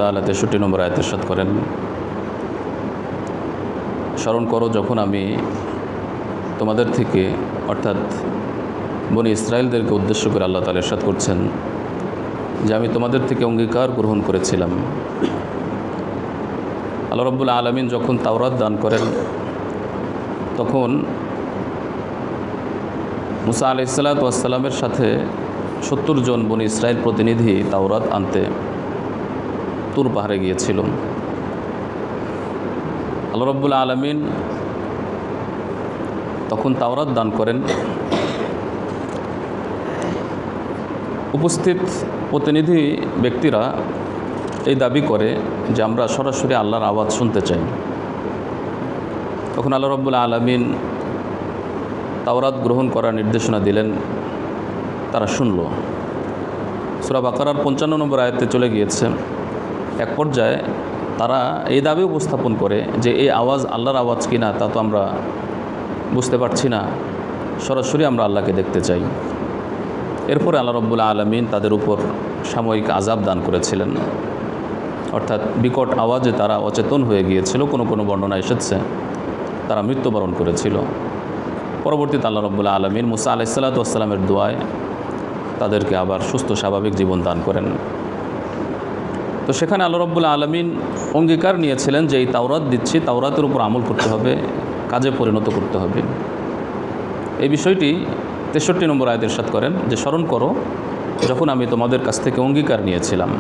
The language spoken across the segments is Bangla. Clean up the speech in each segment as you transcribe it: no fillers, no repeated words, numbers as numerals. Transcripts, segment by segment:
তাআলা ৬৩ নম্বর আয়াতে ইরশাদ করেন, স্মরণ করো যখন আমি তোমাদের থেকে অর্থাৎ বনি ইসরায়েলদেরকে উদ্দেশ্য করে আল্লাহ তাআলা ইরশাদ করছেন যে আমি তোমাদের থেকে অঙ্গীকার গ্রহণ করেছিলাম। আল্লাহ রাব্বুল আলামিন যখন তাওরাত দান করেন তখন মুসা আলাইহিস সালাতু ওয়াস সালামের সাথে ৭০ জন বনি ইসরায়েল প্রতিনিধি তাওরাত আনতে তুর পাহাড়ে গিয়েছিল। আল্লাহ রাব্বুল আলামিন তখন তাওরাত দান করেন। উপস্থিত প্রতিনিধি ব্যক্তিরা এই দাবি করে যে আমরা সরাসরি আল্লাহর আওয়াজ শুনতে চাই। তখন আল্লাহ রাব্বুল আলামিন তাওরাত গ্রহণ করার নির্দেশনা দিলেন, তারা শুনল। সূরা বাকারার ৫৫ নম্বর আয়াতে চলে গিয়েছে। এক পর্যায়ে তারা এই দাবি উপস্থাপন করে যে এই আওয়াজ আল্লাহর আওয়াজ কিনা তা তো আমরা বুঝতে পারছি না, সরাসরি আমরা আল্লাহকে দেখতে চাই। এরপরে আল্লাহ রাব্বুল আলামিন তাদের উপর সাময়িক আযাব দান করেছিলেন, অর্থাৎ বিকট আওয়াজে তারা অচেতন হয়ে গিয়েছিল। কোনো কোনো বর্ণনা এসেছে তারা মৃত্যুবরণ করেছিল। পরবর্তীতে আল্লাহ রাব্বুল আলামিন মুসা আলাইহিস সালাতু ওয়াস সালামের দোয়ায় তাদেরকে আবার সুস্থ স্বাভাবিক জীবন দান করেন। তো সেখানে আল্লাহ রাব্বুল আলামিন অঙ্গীকার নিয়েছিলেন যে এই তাওরাত দিচ্ছি, তাওরাতের উপর আমল করতে হবে, কাজে পরিণত করতে হবে। এই বিষয়টি ৬৩ নম্বর আয়াতে ইরশাদ করেন যে স্মরণ করো যখন আমি তোমাদের কাছ থেকে অঙ্গীকার নিয়েছিলাম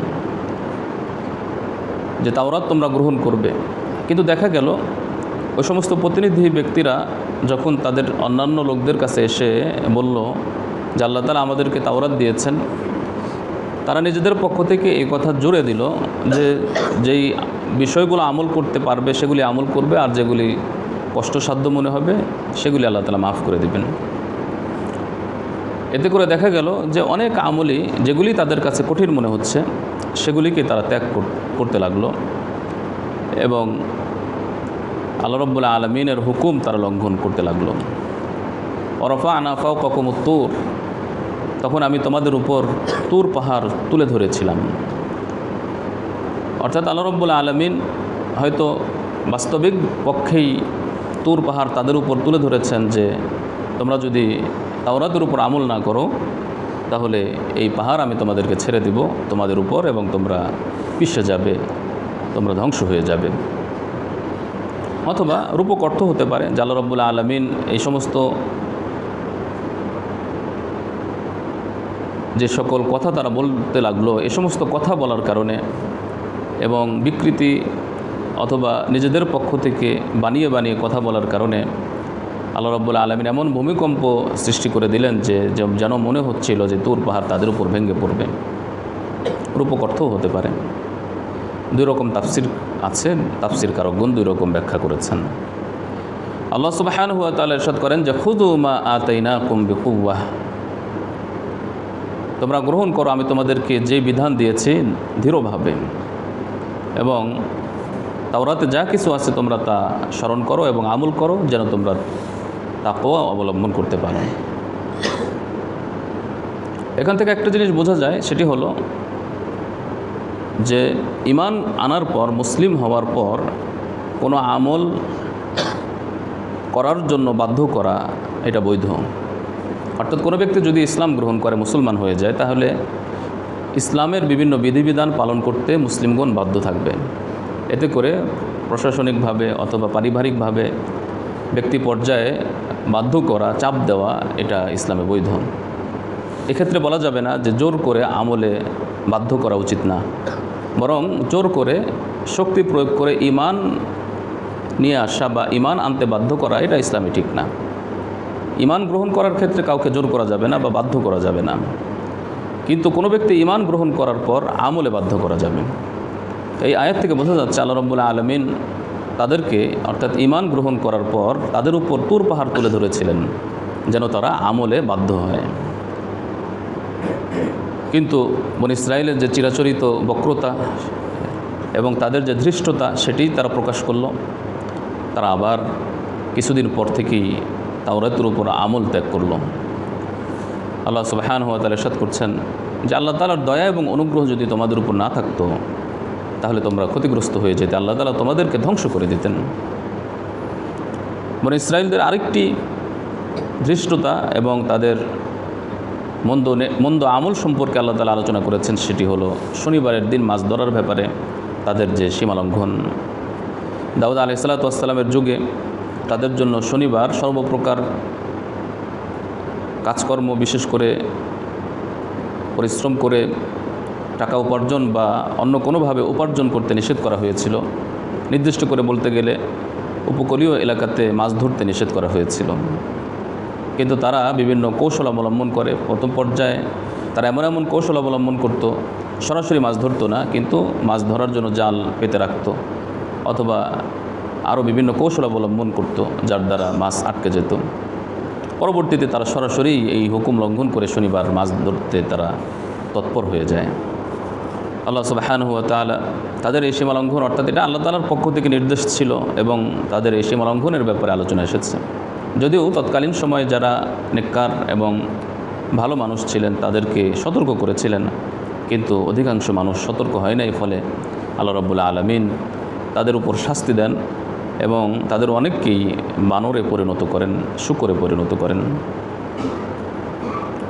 যে তাওরাত তোমরা গ্রহণ করবে। কিন্তু দেখা গেল ওই সমস্ত প্রতিনিধি ব্যক্তিরা যখন তাদের অন্যান্য লোকদের কাছে এসে বলল যে আল্লাহ তাআলা আমাদেরকে তাওরাত দিয়েছেন, তারা নিজেদের পক্ষ থেকে এই কথা জোরে দিল যে যেই বিষয়গুলো আমল করতে পারবে সেগুলি আমল করবে, আর যেগুলি কষ্টসাধ্য মনে হবে সেগুলি আল্লাহ তাআলা মাফ করে দিবেন। এতে করে দেখা গেল যে অনেক আমলই যেগুলি তাদের কাছে কঠিন মনে হচ্ছে সেগুলিকে তারা ত্যাগ করতে লাগলো এবং আল্লাহ রাব্বুল আলামিনের হুকুম তারা লঙ্ঘন করতে লাগলো। ওয়ারাফা'না ফাওকাকুমুত তুর, তখন আমি তোমাদের উপর তুর পাহাড় তুলে ধরেছিলাম। অর্থাৎ আল্লাহ রাব্বুল আলামিন হয়তো বাস্তবিক পক্ষেই তুর পাহাড় তাদের উপর তুলে ধরেছেন যে তোমরা যদি তাওরাতের উপর আমল না করো তাহলে এই পাহাড় আমি তোমাদেরকে ছেড়ে দিব তোমাদের উপর এবং তোমরা পিষে যাবে, তোমরা ধ্বংস হয়ে যাবে। অথবা রূপক অর্থ হতে পারে যে আল্লাহ রাব্বুল আলামিন এই সমস্ত যে সকল কথা তারা বলতে লাগলো, এই সমস্ত কথা বলার কারণে এবং বিকৃতি অথবা নিজেদের পক্ষ থেকে বানিয়ে বানিয়ে কথা বলার কারণে আল্লাহ রাব্বুল আলামিন এমন ভূমিকম্প সৃষ্টি করে দিলেন যে যেন মনে হচ্ছিল যে তুর পাহাড় তাদের উপর ভেঙে পড়বে। রূপক অর্থও হতে পারে। দুই রকম তাফসির আছে, তাফসির কারকগণ দুই রকম ব্যাখ্যা করেছেন। আল্লাহ সুবহানাহু ওয়া তাআলা ইরশাদ করেন যে খুযু মা আতাইনাকুম বিকুওয়াহ, তোমরা গ্রহণ করো আমি তোমাদেরকে যে বিধান দিয়েছি দৃঢ়ভাবে, এবং তাওরাতে যা কিছু আছে তোমরা তা স্মরণ করো এবং আমল করো যেন তোমরা তাকওয়া অবলম্বন করতে পারো। এখান থেকে একটা জিনিস বোঝা যায়, সেটি হলো যে ঈমান আনার পর, মুসলিম হওয়ার পর কোনো আমল করার জন্য বাধ্য করা এটা বৈধ। অর্থাৎ কোনো ব্যক্তি যদি ইসলাম গ্রহণ করে, মুসলমান হয়ে যায়, তাহলে ইসলামের বিভিন্ন বিধিবিধান পালন করতে মুসলিমগণ বাধ্য থাকবে। এতে করে প্রশাসনিকভাবে অথবা পারিবারিকভাবে ব্যক্তি পর্যায়ে বাধ্য করা, চাপ দেওয়া এটা ইসলামে বৈধ। এক্ষেত্রে বলা যাবে না যে জোর করে আমলে বাধ্য করা উচিত না, বরং জোর করে শক্তি প্রয়োগ করে ঈমান নিয়ে আসা বা ঈমান আনতে বাধ্য করা এটা ইসলামে ঠিক না। ঈমান গ্রহণ করার ক্ষেত্রে কাউকে জোর করা যাবে না বা বাধ্য করা যাবে না, কিন্তু কোনো ব্যক্তি ঈমান গ্রহণ করার পর আমলে বাধ্য করা যাবে। এই আয়াত থেকে বোঝা যাচ্ছে আল্লাহ রাব্বুল আলামিন তাদেরকে অর্থাৎ ঈমান গ্রহণ করার পর তাদের উপর তুর পাহাড় তুলে ধরেছিলেন যেন তারা আমলে বাধ্য হয়। কিন্তু বনী ইসরায়েলের যে চিরাচরিত বক্রতা এবং তাদের যে ধৃষ্টতা সেটি তারা প্রকাশ করল। তারা আবার কিছুদিন পর থেকেই তাওরাতের উপর আমল ত্যাগ করল। আল্লাহ সুবহানাহু ওয়া তাআলা ইরশাদ করছেন যে আল্লাহ তাআলার দয়া এবং অনুগ্রহ যদি তোমাদের উপর না থাকতো তাহলে তোমরা ক্ষতিগ্রস্ত হয়ে যেতে, আল্লাহ তাআলা তোমাদেরকে ধ্বংস করে দিতেন। বনী ইসরাঈলদের আরেকটি ধৃষ্টতা এবং তাদের মন্দ আমল সম্পর্কে আল্লাহ তাআলা আলোচনা করেছেন, সেটি হলো শনিবারের দিন মাছ ধরার ব্যাপারে তাদের যে সীমালঙ্ঘন। দাউদ আলাইহিসসালাতু ওয়াসসালামের যুগে তাদের জন্য শনিবার সর্বপ্রকার কাজকর্ম, বিশেষ করে পরিশ্রম করে টাকা উপার্জন বা অন্য কোনোভাবে উপার্জন করতে নিষেধ করা হয়েছিল। নির্দিষ্ট করে বলতে গেলে উপকূলীয় এলাকাতে মাছ ধরতে নিষেধ করা হয়েছিল। কিন্তু তারা বিভিন্ন কৌশল অবলম্বন করে। প্রথম পর্যায়ে তারা এমন কৌশল অবলম্বন করত, সরাসরি মাছ ধরতো না, কিন্তু মাছ ধরার জন্য জাল পেতে রাখত অথবা আরও বিভিন্ন কৌশল অবলম্বন করত, যার দ্বারা মাছ আটকে যেত। পরবর্তীতে তারা সরাসরি এই হুকুম লঙ্ঘন করে শনিবার মাছ ধরতে তারা তৎপর হয়ে যায়। আল্লাহ সুবহানাহু ওয়া তাআলা তাদের এই সীমা লঙ্ঘন, অর্থাৎ এটা আল্লাহ তাআলার পক্ষ থেকে নির্দেশ ছিল এবং তাদের এই সীমা লঙ্ঘনের ব্যাপারে আলোচনা এসেছে। যদিও তৎকালীন সময়ে যারা নেককার এবং ভালো মানুষ ছিলেন তাদেরকে সতর্ক করেছিলেন, কিন্তু অধিকাংশ মানুষ সতর্ক হয় না। ফলে আল্লাহ রাব্বুল আলামিন তাদের উপর শাস্তি দেন এবং তাদের অনেককেই বানরে পরিণত করেন, শূকরে পরিণত করেন।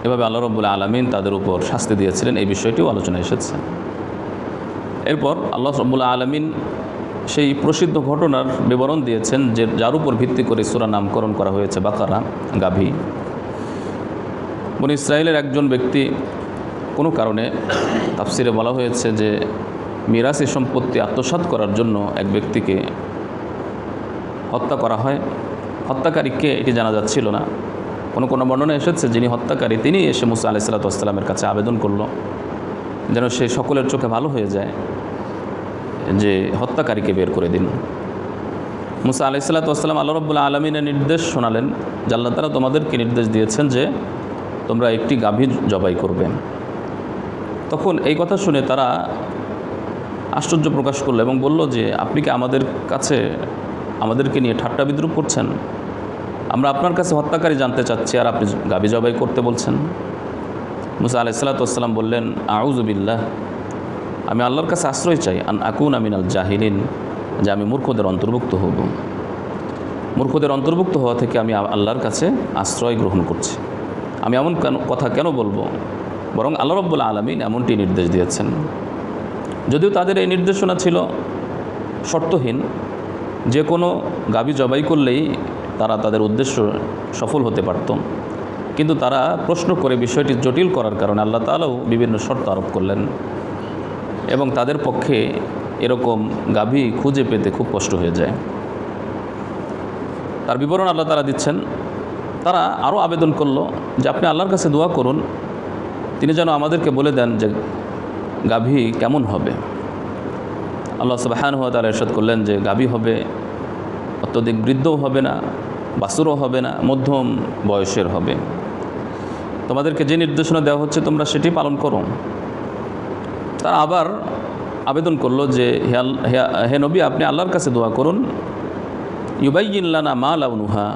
এভাবে আল্লাহ রাব্বুল আলামিন তাদের উপর শাস্তি দিয়েছিলেন, এই বিষয়টিও আলোচনা এসেছে। এরপর আল্লাহ রাব্বুল আলামিন সেই প্রসিদ্ধ ঘটনার বিবরণ দিয়েছেন, যে যার উপর ভিত্তি করে সূরা নামকরণ করা হয়েছে বাকারা, গাভী। বনী ইসরাঈলের একজন ব্যক্তি কোনো কারণে, তাফসিরে বলা হয়েছে যে মিরাসি সম্পত্তি আত্মসাৎ করার জন্য এক ব্যক্তিকে হত্যা করা হয়। হত্যাকারীকে এটি জানা যাচ্ছিল না। কোনো বর্ণনা এসেছে যিনি হত্যাকারী তিনি এসে মুসা আলাইহিসসালাতু ওয়াসসালামের কাছে আবেদন করলো যেন সে সকলের চোখে ভালো হয়ে যায়, যে হত্যাকারীকে বের করে দিন। মুসা আলাইহিসসালাতু ওয়াসসালাম আল্লাহ রাব্বুল আলামিনের নির্দেশ শোনালেন যে আল্লাহ তাআলা তোমাদেরকে নির্দেশ দিয়েছেন যে তোমরা একটি গাভী জবাই করবে। তখন এই কথা শুনে তারা আশ্চর্য প্রকাশ করলো এবং বলল যে আপনি কি আমাদেরকে নিয়ে ঠাট্টা বিদ্রুপ করছেন? আমরা আপনার কাছে হত্যাকারী জানতে চাচ্ছি আর আপনি গাভী জবাই করতে বলছেন। মুসা আলাইহিসসালাতু ওয়াসসালাম বললেন, আউযু বিল্লাহ, আমি আল্লাহর কাছে আশ্রয় চাই, আন আকুনা মিনাল জাহিলিন, যে আমি মূর্খদের অন্তর্ভুক্ত হব। মূর্খদের অন্তর্ভুক্ত হওয়া থেকে আমি আল্লাহর কাছে আশ্রয় গ্রহণ করছি। আমি এমন কথা কেন বলবো? বরং আল্লাহ রাব্বুল আলামিন এমনটি নির্দেশ দিয়েছেন। যদিও তাদের এই নির্দেশনা ছিল শর্তহীন, যে কোনো গাভী জবাই করলেই তারা তাদের উদ্দেশ্য সফল হতে পারত, কিন্তু তারা প্রশ্ন করে বিষয়টি জটিল করার কারণে আল্লাহ তাআলাও বিভিন্ন শর্ত আরোপ করলেন এবং তাদের পক্ষে এরকম গাভী খুঁজে পেতে খুব কষ্ট হয়ে যায়। তার বিবরণ আল্লাহ তাআলা দিচ্ছেন। তারা আরও আবেদন করলো যে আপনি আল্লাহর কাছে দোয়া করুন, তিনি যেন আমাদেরকে বলে দেন যে গাভী কেমন হবে। আল্লাহ সুবহানাহু ওয়া তাআলা ইরশাদ করলেন যে গাভী হবে অত্যধিক বৃদ্ধও হবে না, বাছুরও হবে না, মধ্যম বয়সের হবে। তোমাদেরকে যে নির্দেশনা দেওয়া হচ্ছে তোমরা সেটি পালন করো। তারা আবার আবেদন করলো যে হে নবী, আপনি আল্লাহর কাছে দোয়া করুন, ইউবাইয়িন লানা মা লাউনুহা,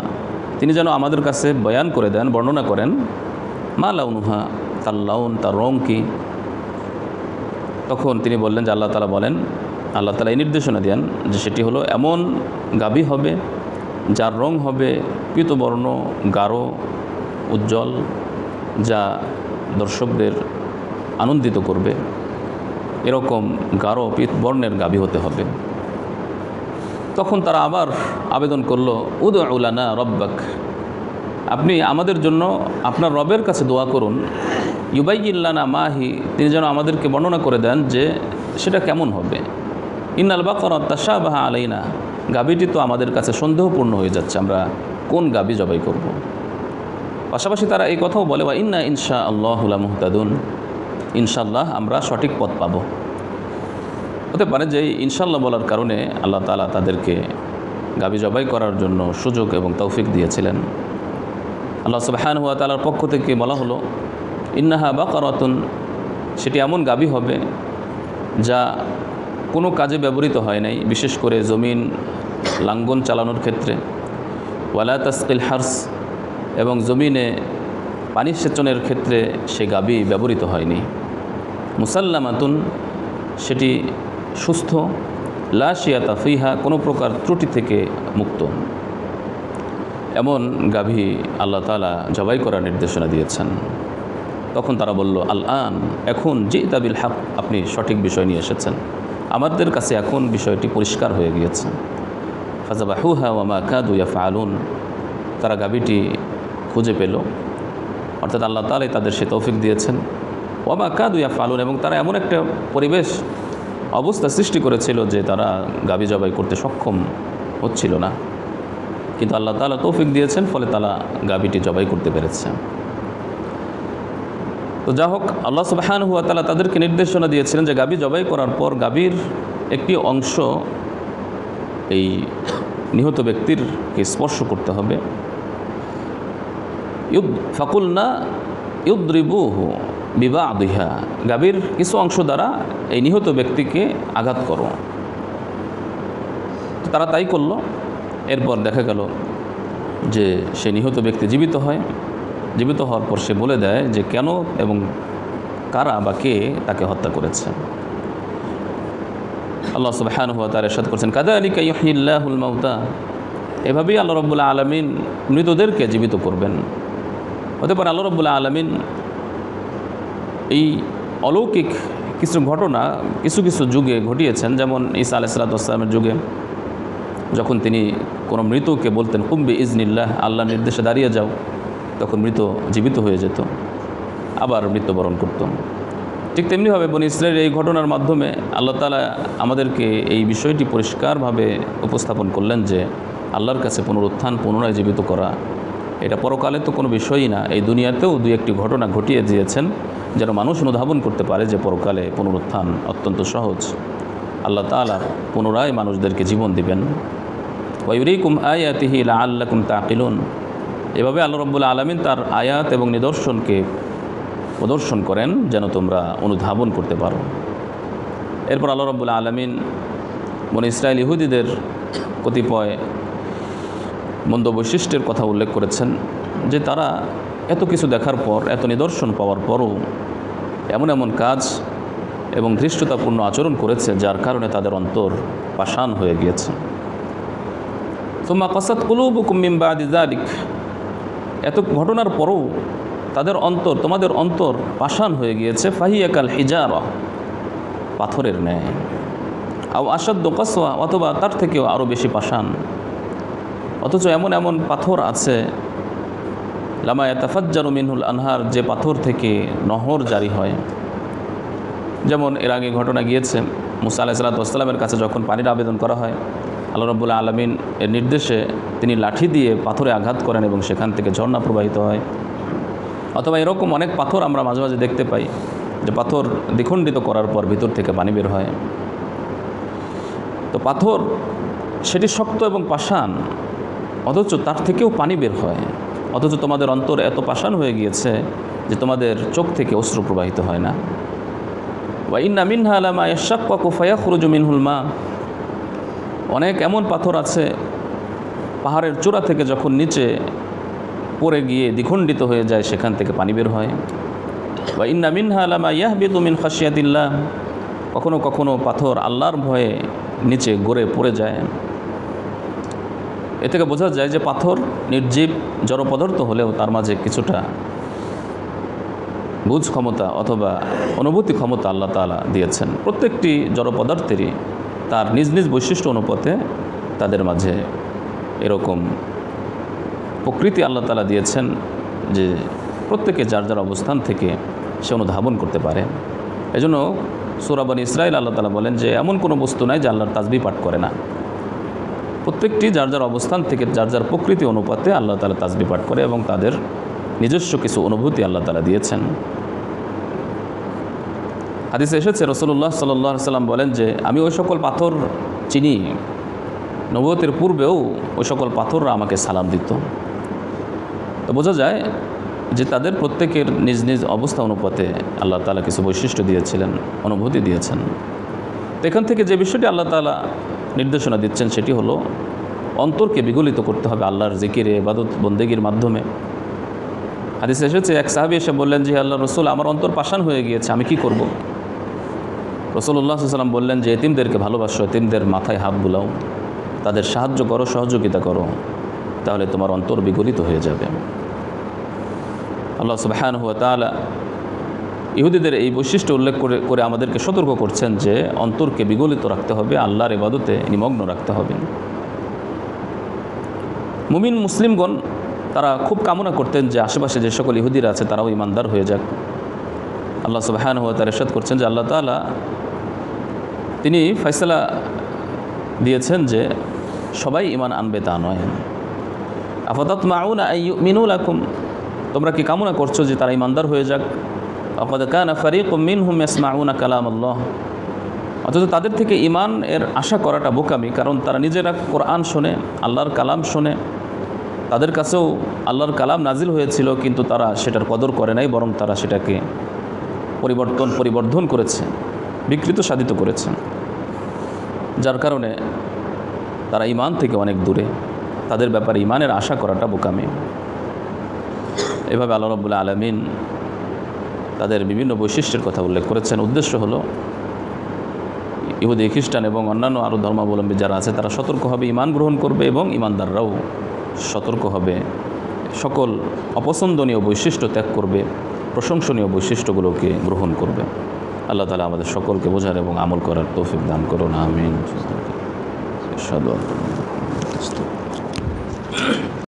তিনি যেন আমাদের কাছে বয়ান করে দেন, বর্ণনা করেন, মা লাউনুহা, তার লাউন, তার রং কী। তখন তিনি বললেন যে আল্লাহ তাআলা এই নির্দেশনা দেন যে সেটি হলো এমন গাভী হবে যার রং হবে পীতবর্ণ, গাঢ়, উজ্জ্বল, যা দর্শকদের আনন্দিত করবে। এরকম গাঢ় পীতবর্ণের গাভী হতে হবে। তখন তারা আবার আবেদন করল, উদউ লানা রব্বাক, আপনি আমাদের জন্য আপনার রবের কাছে দোয়া করুন, ইউবাইয়িন লানা মাহি, তিনি যেন আমাদেরকে বর্ণনা করে দেন যে সেটা কেমন হবে। ইন্নাল বাকারা তাশাবাহা আলাইনা, গাভীটি তো আমাদের কাছে সন্দেহপূর্ণ হয়ে যাচ্ছে, আমরা কোন গাভী জবাই করব। পাশাপাশি তারা এই কথাও বলে, ওয়া ইন্না ইনশাআল্লাহু লামুহতাদুন, ইনশাআল্লাহ আমরা সঠিক পথ পাব। হতে পারে যে ইনশাআল্লাহ বলার কারণে আল্লাহ তাআলা তাদেরকে গাভী জবাই করার জন্য সুযোগ এবং তৌফিক দিয়েছিলেন। আল্লাহ সুবহানাহু ওয়া তাআলার পক্ষ থেকে বলা হলো, ইন্নাহা বাকারাতুন, সেটি এমন গাভী হবে যা কোনো কাজে ব্যবহৃত হয় নাই, বিশেষ করে জমিন লাঙ্গল চালানোর ক্ষেত্রে, ওয়ালা তাসকিল হারস, এবং জমিনে পানি সেচনের ক্ষেত্রে সে গাভী ব্যবহৃত হয়নি। মুসাল্লামাতুন, সেটি সুস্থ, লা শিয়াতা ফিহা, কোনো প্রকার ত্রুটি থেকে মুক্ত, এমন গাভী আল্লাহ তাআলা জবাই করার নির্দেশনা দিয়েছেন। তখন তারা বলল, আল আন, এখন জিতা বিল হক, আপনি সঠিক বিষয় নিয়ে এসেছেন, আমাদের কাছে এখন বিষয়টি পরিষ্কার হয়ে গিয়েছে। ফাযাবাহুহা ওয়া মা কাদু ইয়াফআলুন, তারা গাভীটি খুঁজে পেল, অর্থাৎ আল্লাহ তাআলাই তাদের সে তৌফিক দিয়েছেন। ওয়া মা কাদু ইয়াফআলুন, এবং তারা এমন একটা পরিবেশ অবস্থা সৃষ্টি করেছিল যে তারা গাভী জবাই করতে সক্ষম হচ্ছিল না, কিন্তু আল্লাহ তাআলা তৌফিক দিয়েছেন, ফলে তারা গাভীটি জবাই করতে পেরেছে। তো যা হোক, আল্লাহ সুবহানাহু ওয়া তাআলা তাদেরকে নির্দেশনা দিয়েছিলেন যে গাভী জবাই করার পর গাভীর একটি অংশ এই নিহত ব্যক্তিরকে স্পর্শ করতে হবে। ফাকুলনা ইউদ্রিবুহু বিবাদিহা, গাভীর কিছু অংশ দ্বারা এই নিহত ব্যক্তিকে আঘাত করো। তারা তাই করল। এরপর দেখা গেল যে সে নিহত ব্যক্তি জীবিত হয়। জীবিত হওয়ার পর সে বলে দেয় যে কেন এবং কারা বা কে তাকে হত্যা করেছে। আল্লাহ সুবহানাহু ওয়া তাআলা ইরশাদ করেছেন, কাযালিকা ইউহয়িল্লাহুল মাউতা, এভাবেই আল্লাহ রাব্বুল আলামিন মৃতদেরকে জীবিত করবেন। হতে পারে আল্লাহ রাব্বুল আলামিন এই অলৌকিক কিছু ঘটনা কিছু কিছু যুগে ঘটিয়েছেন, যেমন ঈসা আলাইহিস সালামের যুগে যখন তিনি কোনো মৃতকে বলতেন কুম বিইজনিল্লাহ, আল্লাহর নির্দেশে দাঁড়িয়ে যাও, তখন মৃত জীবিত হয়ে যেত, আবার মৃত্যুবরণ করত। ঠিক তেমনিভাবে বনী ইসরাঈলের এই ঘটনার মাধ্যমে আল্লাহ তাআলা আমাদেরকে এই বিষয়টি পরিষ্কারভাবে উপস্থাপন করলেন যে আল্লাহর কাছে পুনরুত্থান, পুনরায় জীবিত করা, এটা পরকালে তো কোনো বিষয়ই না, এই দুনিয়াতেও দুই একটি ঘটনা ঘটিয়ে দিয়েছেন যেন মানুষ অনুধাবন করতে পারে যে পরকালে পুনরুত্থান অত্যন্ত সহজ। আল্লাহ তাআলা পুনরায় মানুষদেরকে জীবন দিবেন। ওয়া ইউরিকুম আয়াতিহি লাআল্লাকুম তাকিলুন, এভাবে আল্লাহ রাব্বুল আলামিন তার আয়াত এবং নিদর্শনকে প্রদর্শন করেন যেন তোমরা অনুধাবন করতে পারো। এরপর আল্লাহ রাব্বুল আলামিন বনী ইসরাঈল ইহুদিদের কতিপয় মন্দ বৈশিষ্ট্যের কথা উল্লেখ করেছেন যে তারা এত কিছু দেখার পর, এত নিদর্শন পাওয়ার পরও এমন এমন কাজ এবং ধৃষ্টতাপূর্ণ আচরণ করেছে যার কারণে তাদের অন্তর পাষাণ হয়ে গিয়েছে। সুম্মা কাসাত কুলুবুকুম মিন বাদি যালিক, এত ঘটনার পরও তাদের অন্তর, তোমাদের অন্তর পাষাণ হয়ে গিয়েছে। ফাহিয়া কাল হিজারা, পাথরের ন্যায়। আও আসাদ্দু কাসওয়া, অথবা তার থেকেও আরও বেশি পাষাণ। অথচ এমন এমন পাথর আছে, লামা ইয়াতাফাজ্জারু মিনহুল আনহার, যে পাথর থেকে নহর জারি হয়। যেমন এর আগে ঘটনা গিয়েছে, মুসা আলাইহিস সালামের কাছে যখন পানির আবেদন করা হয়, আল্লাহ রাব্বুল আলামিন এর নির্দেশে তিনি লাঠি দিয়ে পাথরে আঘাত করেন এবং সেখান থেকে ঝর্ণা প্রবাহিত হয়। অথবা এরকম অনেক পাথর আমরা মাঝে মাঝে দেখতে পাই যে পাথর দ্বিখণ্ডিত করার পর ভিতর থেকে পানি বের হয়। তো পাথর সেটি শক্ত এবং পাষাণ, অথচ তার থেকেও পানি বের হয়। অথচ তোমাদের অন্তর এত পাষাণ হয়ে গিয়েছে যে তোমাদের চোখ থেকে অশ্রু প্রবাহিত হয় না। ওয়া ইন্না মিনহা লামা ইয়াশাক্কাকু ফায়াখরুজু মিনহুল মা, অনেক এমন পাথর আছে পাহাড়ের চূড়া থেকে যখন নিচে পড়ে গিয়ে দ্বিখণ্ডিত হয়ে যায় সেখান থেকে পানি বের হয়। ওয়া ইন্না মিনহা লামা ইয়াহবিতু মিন খাশিয়াতিল্লাহ, কখনো কখনো পাথর আল্লাহর ভয়ে নিচে গড়ে পড়ে যায়। এ থেকে বোঝা যায় যে পাথর নির্জীব জড় পদার্থ হলেও তার মাঝে কিছুটা বুঝ ক্ষমতা অথবা অনুভূতি ক্ষমতা আল্লাহ তাআলা দিয়েছেন। প্রত্যেকটি জড় পদার্থেরই তার নিজ নিজ বৈশিষ্ট্য অনুপাতে তাদের মাঝে এরকম প্রকৃতি আল্লাহ তাআলা দিয়েছেন যে প্রত্যেকে যার যার অবস্থান থেকে সে অনুধাবন করতে পারে। এজন্য সূরা বনী ইসরাঈল আল্লাহ তাআলা বলেন যে এমন কোনো বস্তু নাই যে আল্লাহর তাসবিহ পাঠ করে না। প্রত্যেকটি যার যার অবস্থান থেকে যার যার প্রকৃতি অনুপাতে আল্লাহ তাআলা তাসবিহ পাঠ করে এবং তাদের নিজস্ব কিছু অনুভূতি আল্লাহ তাআলা দিয়েছেন। হাদিসে এসেছে রাসূলুল্লাহ সাল্লাল্লাহু আলাইহি সাল্লাম বলেন যে আমি ওই সকল পাথর চিনি, নবুয়তের পূর্বেও ওই সকল পাথররা আমাকে সালাম দিত। তো বোঝা যায় যে তাদের প্রত্যেকের নিজ নিজ অবস্থা অনুপাতে আল্লাহ তাআলা কিছু বৈশিষ্ট্য দিয়েছিলেন, অনুভূতি দিয়েছেন। তো এখান থেকে যে বিষয়টি আল্লাহ তাআলা নির্দেশনা দিচ্ছেন সেটি হলো অন্তরকে বিগলিত করতে হবে আল্লাহর জিকিরে, ইবাদত বন্দেগীর মাধ্যমে। হাদিসে এসেছে এক সাহাবী এসে বললেন যে আল্লাহর রাসূল, আমার অন্তর পাষাণ হয়ে গিয়েছে, আমি কি করব? রাসূলুল্লাহ সাল্লাল্লাহু আলাইহি ওয়াসাল্লাম বললেন যে এতিমদেরকে ভালোবাসো, এতিমদের মাথায় হাত বুলাও, তাদের সাহায্য করো, সহযোগিতা করো, তাহলে তোমার অন্তর বিগলিত হয়ে যাবে। আল্লাহ সুবহানাহু ওয়া তাআলা ইহুদিদের এই বৈশিষ্ট্য উল্লেখ করে আমাদেরকে সতর্ক করছেন যে অন্তরকে বিগলিত রাখতে হবে, আল্লাহর ইবাদতে নিমগ্ন রাখতে হবে। মুমিন মুসলিমগণ তারা খুব কামনা করতেন যে আশেপাশে যে সকল ইহুদিরা আছে তারাও ইমানদার হয়ে যাক। আল্লাহ সুবহানাহু ওয়া তাআলা ইরশাদ করছেন যে আল্লাহ তাআলা তিনি ফয়সালা দিয়েছেন যে সবাই ঈমান আনবে তা নয়। আফাতাতমাউনা আন ইউমিনু লাকুম, তোমরা কি কামনা করছো যে তারা ইমানদার হয়ে যাক? ওয়াকাদ কানা ফারিকুম মিনহুম ইয়াসমাউনা কালামাল্লাহ, অথচ তাদের থেকে ঈমান এর আশা করাটা বোকামি, কারণ তারা নিজেরা কোরআন শোনে, আল্লাহর কালাম শোনে, তাদের কাছেও আল্লাহর কালাম নাজিল হয়েছিল, কিন্তু তারা সেটার কদর করে নাই, বরং তারা সেটাকে পরিবর্ধন করেছে, বিকৃত সাধিত করেছে, যার কারণে তারা ঈমান থেকে অনেক দূরে। তাদের ব্যাপারে ঈমানের আশা করাটা বোকামি। এভাবে আল্লাহ রাব্বুল আলামিন তাদের বিভিন্ন বৈশিষ্ট্যের কথা উল্লেখ করেছেন। উদ্দেশ্য হলো ইহুদি খ্রিস্টান এবং অন্যান্য আরও ধর্মাবলম্বী যারা আছে তারা সতর্ক হবে, ঈমান গ্রহণ করবে, এবং ঈমানদাররাও সতর্ক হবে, সকল অপছন্দনীয় বৈশিষ্ট্য ত্যাগ করবে, প্রশংসনীয় বৈশিষ্ট্যগুলোকে গ্রহণ করবে। আল্লাহ তাআলা আমাদের সকলকে বোঝার এবং আমল করার তৌফিক দান করুন। আমিন।